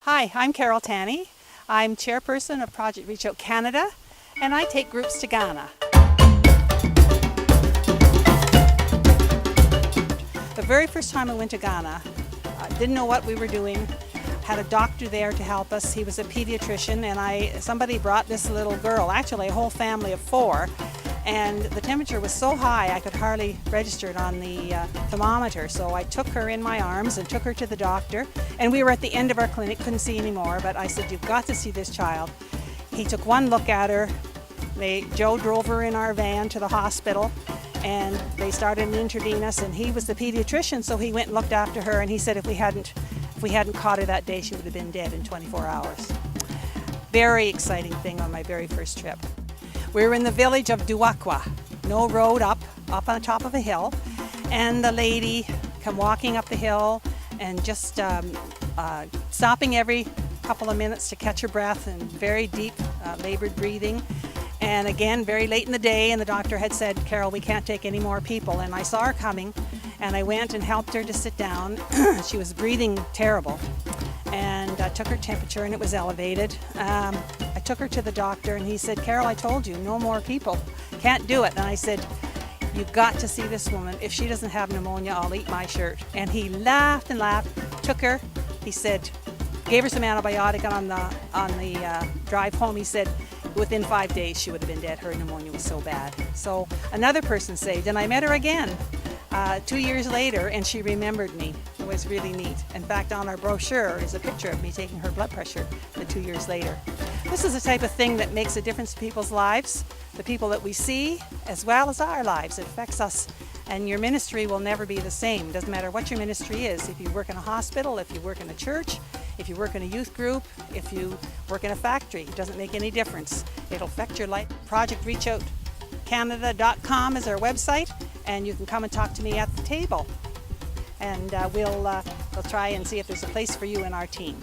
Hi, I'm Carol Tanney. I'm chairperson of Project Reachout Canada, and I take groups to Ghana. The very first time I went to Ghana, I didn't know what we were doing. Had a doctor there to help us. He was a pediatrician, and somebody brought this little girl, actually a whole family of 4, and the temperature was so high I could hardly register it on the thermometer. So I took her in my arms and took her to the doctor, and we were at the end of our clinic, couldn't see anymore, but I said, "You've got to see this child." He took one look at her. Joe drove her in our van to the hospital, and they started to intervene us, and he was the pediatrician, so he went and looked after her, and he said if we hadn't caught her that day, she would have been dead in 24 hours. Very exciting thing on my very first trip. We were in the village of Duakwa, no road, up on the top of a hill, and the lady come walking up the hill and just stopping every couple of minutes to catch her breath, and very deep labored breathing. And again, very late in the day, and the doctor had said, "Carol, we can't take any more people." And I saw her coming, and I went and helped her to sit down. She was breathing terrible, and I took her temperature, and it was elevated. I took her to the doctor, and he said, "Carol, I told you, no more people. Can't do it." And I said, "You've got to see this woman. If she doesn't have pneumonia, I'll eat my shirt." And he laughed and laughed, took her. He said, gave her some antibiotic, and on the drive home, he said, within 5 days she would have been dead. Her pneumonia was so bad. So another person saved, and I met her again 2 years later, and she remembered me. It was really neat. In fact, on our brochure is a picture of me taking her blood pressure 2 years later. This is the type of thing that makes a difference to people's lives, the people that we see, as well as our lives. It affects us, and your ministry will never be the same. It doesn't matter what your ministry is. If you work in a hospital, if you work in a church, if you work in a youth group, if you work in a factory, it doesn't make any difference. It'll affect your life. ProjectReachoutCanada.com is our website, and you can come and talk to me at the table, and we'll try and see if there's a place for you in our team.